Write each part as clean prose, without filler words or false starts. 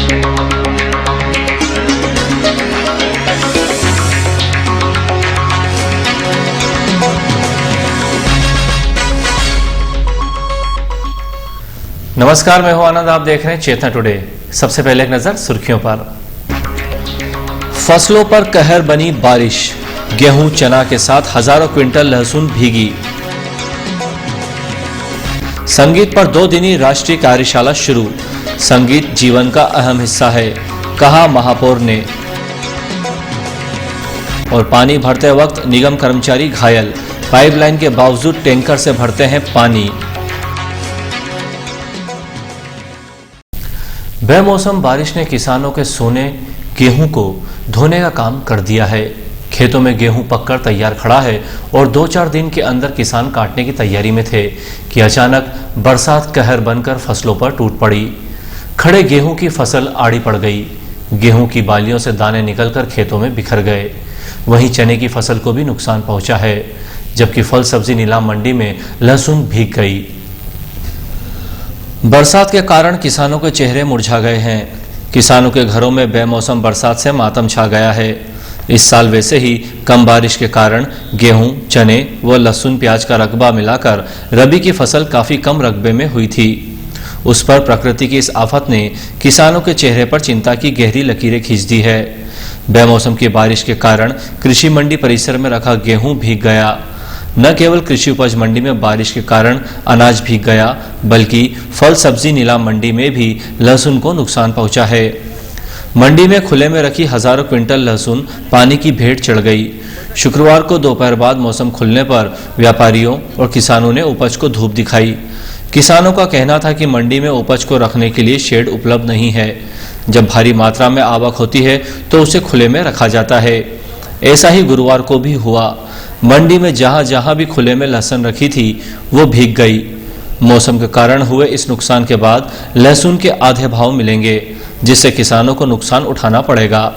नमस्कार, मैं हूं आनंद। आप देख रहे हैं चेतना टुडे। सबसे पहले एक नजर सुर्खियों पर। फसलों पर कहर बनी बारिश, गेहूं चना के साथ हजारों क्विंटल लहसुन भीगी। संगीत पर 2 दिनी राष्ट्रीय कार्यशाला शुरू। संगीत जीवन का अहम हिस्सा है, कहा महापौर ने। और पानी भरते वक्त निगम कर्मचारी घायल, पाइपलाइन के बावजूद टैंकर से भरते हैं पानी। बेमौसम बारिश ने किसानों के सोने गेहूं को धोने का काम कर दिया है। खेतों में गेहूं पककर तैयार खड़ा है और 2-4 दिन के अंदर किसान काटने की तैयारी में थे कि अचानक बरसात कहर बनकर फसलों पर टूट पड़ी। खड़े गेहूं की फसल आड़ी पड़ गई। गेहूं की बालियों से दाने निकलकर खेतों में बिखर गए। वहीं चने की फसल को भी नुकसान पहुंचा है, जबकि फल सब्जी नीलाम मंडी में लहसुन भीग गई। बरसात के कारण किसानों के चेहरे मुरझा गए हैं। किसानों के घरों में बेमौसम बरसात से मातम छा गया है। इस साल वैसे ही कम बारिश के कारण गेहूं, चने व लहसुन प्याज का रकबा मिलाकर रबी की फसल काफी कम रकबे में हुई थी। उस पर प्रकृति की इस आफत ने किसानों के चेहरे पर चिंता की गहरी लकीरें खींच दी है। बेमौसम की बारिश के कारण कृषि मंडी परिसर में रखा गेहूं भीग गया। न केवल कृषि उपज मंडी में बारिश के कारण अनाज भीग गया, बल्कि फल सब्जी नीलाम मंडी में भी लहसुन को नुकसान पहुंचा है। मंडी में खुले में रखी हजारों क्विंटल लहसुन पानी की भेंट चढ़ गई। शुक्रवार को दोपहर बाद मौसम खुलने पर व्यापारियों और किसानों ने उपज को धूप दिखाई। किसानों का कहना था कि मंडी में उपज को रखने के लिए शेड उपलब्ध नहीं है। जब भारी मात्रा में आवक होती है तो उसे खुले में रखा जाता है। ऐसा ही गुरुवार को भी हुआ। मंडी में जहां जहां भी खुले में लहसुन रखी थी वो भीग गई। मौसम के कारण हुए इस नुकसान के बाद लहसुन के आधे भाव मिलेंगे, जिससे किसानों को नुकसान उठाना पड़ेगा।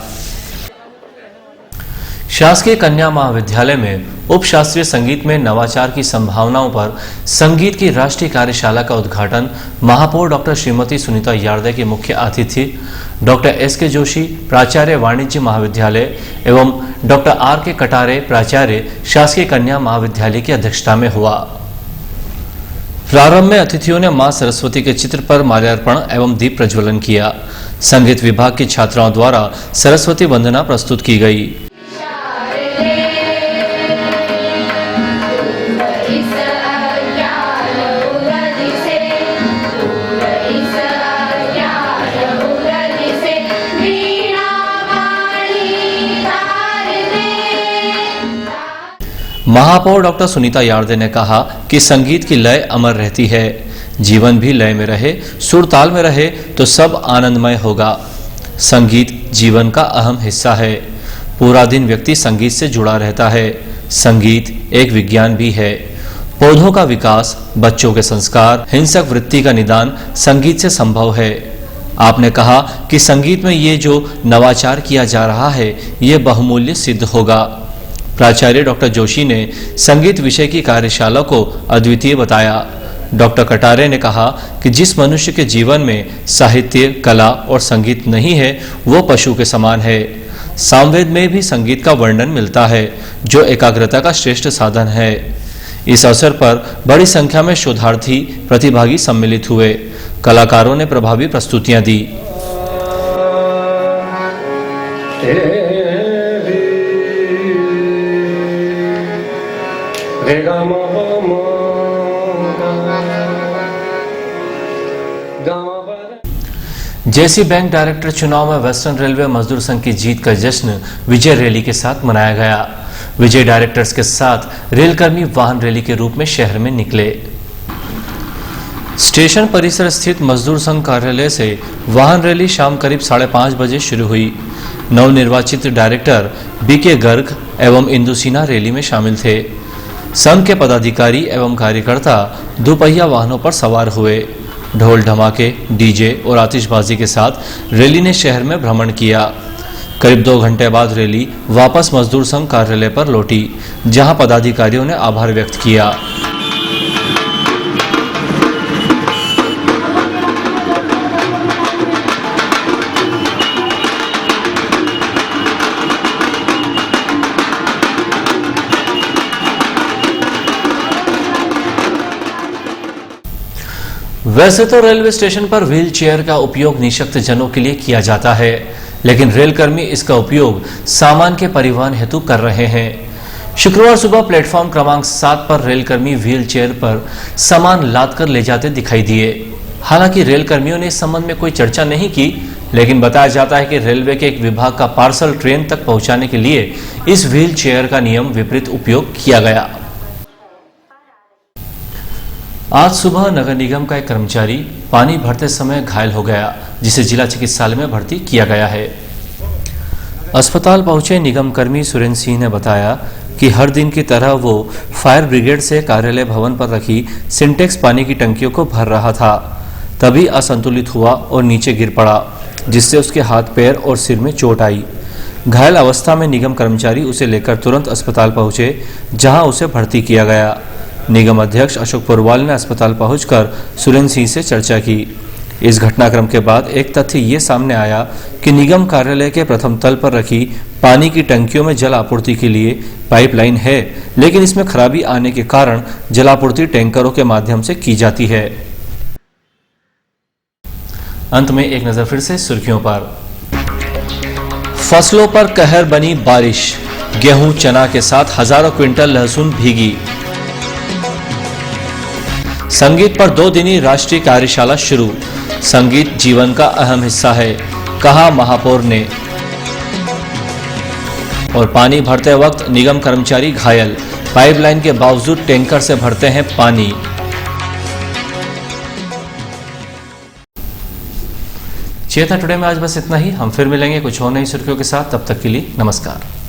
शासकीय कन्या महाविद्यालय में उप शास्त्रीय संगीत में नवाचार की संभावनाओं पर संगीत की राष्ट्रीय कार्यशाला का उद्घाटन महापौर डॉक्टर श्रीमती सुनीता यार्दे के मुख्य अतिथि डॉक्टर SK जोशी, प्राचार्य वाणिज्य महाविद्यालय एवं डॉक्टर RK कटारे, प्राचार्य शासकीय कन्या महाविद्यालय की अध्यक्षता में हुआ। प्रारंभ में अतिथियों ने मां सरस्वती के चित्र पर माल्यार्पण एवं दीप प्रज्वलन किया। संगीत विभाग की छात्राओं द्वारा सरस्वती वंदना प्रस्तुत की गई। महापौर डॉक्टर सुनीता यार्दे ने कहा कि संगीत की लय अमर रहती है। जीवन भी लय में रहे, सुर ताल में रहे तो सब आनंदमय होगा। संगीत जीवन का अहम हिस्सा है। पूरा दिन व्यक्ति संगीत से जुड़ा रहता है। संगीत एक विज्ञान भी है। पौधों का विकास, बच्चों के संस्कार, हिंसक वृत्ति का निदान संगीत से संभव है। आपने कहा कि संगीत में ये जो नवाचार किया जा रहा है ये बहुमूल्य सिद्ध होगा। प्राचार्य डॉक्टर जोशी ने संगीत विषय की कार्यशाला को अद्वितीय बताया। डॉक्टर कटारे ने कहा कि जिस मनुष्य के जीवन में साहित्य, कला और संगीत नहीं है वो पशु के समान है। सामवेद में भी संगीत का वर्णन मिलता है, जो एकाग्रता का श्रेष्ठ साधन है। इस अवसर पर बड़ी संख्या में शोधार्थी प्रतिभागी सम्मिलित हुए। कलाकारों ने प्रभावी प्रस्तुतियां दी। जेसी बैंक डायरेक्टर चुनाव में वेस्टर्न रेलवे मजदूर संघ की जीत का जश्न विजय रैली के साथ मनाया गया। विजय डायरेक्टर्स के साथ रेलकर्मी वाहन रैली के रूप में शहर में निकले। स्टेशन परिसर स्थित मजदूर संघ कार्यालय से वाहन रैली शाम करीब 5:30 बजे शुरू हुई। नवनिर्वाचित डायरेक्टर BK गर्ग एवं इंदु सिन्हा रैली में शामिल थे। संघ के पदाधिकारी एवं कार्यकर्ता दोपहिया वाहनों पर सवार हुए। ढोल ढमाके, DJ और आतिशबाजी के साथ रैली ने शहर में भ्रमण किया। करीब 2 घंटे बाद रैली वापस मजदूर संघ कार्यालय पर लौटी, जहां पदाधिकारियों ने आभार व्यक्त किया। वैसे तो रेलवे स्टेशन पर व्हील चेयर का उपयोग निःशक्त जनों के लिए किया जाता है, लेकिन रेलकर्मी इसका उपयोग सामान के परिवहन हेतु कर रहे हैं। शुक्रवार सुबह प्लेटफॉर्म क्रमांक 7 पर रेलकर्मी व्हील चेयर पर सामान लाद कर ले जाते दिखाई दिए। हालांकि रेलकर्मियों ने इस संबंध में कोई चर्चा नहीं की, लेकिन बताया जाता है कि रेलवे के एक विभाग का पार्सल ट्रेन तक पहुंचाने के लिए इस व्हील चेयर का नियम विपरीत उपयोग किया गया। आज सुबह नगर निगम का एक कर्मचारी पानी भरते समय घायल हो गया, जिसे जिला चिकित्सालय में भर्ती किया गया है। अस्पताल पहुंचे निगम कर्मी सुरेंद्र सिंह ने बताया कि हर दिन की तरह वो फायर ब्रिगेड से कार्यालय भवन पर रखी सिंटेक्स पानी की टंकियों को भर रहा था। तभी असंतुलित हुआ और नीचे गिर पड़ा, जिससे उसके हाथ पैर और सिर में चोट आई। घायल अवस्था में निगम कर्मचारी उसे लेकर तुरंत अस्पताल पहुंचे, जहां उसे भर्ती किया गया। निगम अध्यक्ष अशोक पुरवाल ने अस्पताल पहुंचकर सुरेंद्र सिंह से चर्चा की। इस घटनाक्रम के बाद एक तथ्य ये सामने आया कि निगम कार्यालय के प्रथम तल पर रखी पानी की टंकियों में जल आपूर्ति के लिए पाइपलाइन है, लेकिन इसमें खराबी आने के कारण जलापूर्ति टैंकरों के माध्यम से की जाती है। अंत में एक नजर फिर से सुर्खियों पर। फसलों पर कहर बनी बारिश, गेहूं चना के साथ हजारों क्विंटल लहसुन भीगी। संगीत पर 2 दिनी राष्ट्रीय कार्यशाला शुरू, संगीत जीवन का अहम हिस्सा है, कहा महापौर ने। और पानी भरते वक्त निगम कर्मचारी घायल, पाइपलाइन के बावजूद टैंकर से भरते हैं पानी। चेतना टुडे में आज बस इतना ही। हम फिर मिलेंगे कुछ और नई सुर्खियों के साथ। तब तक के लिए नमस्कार।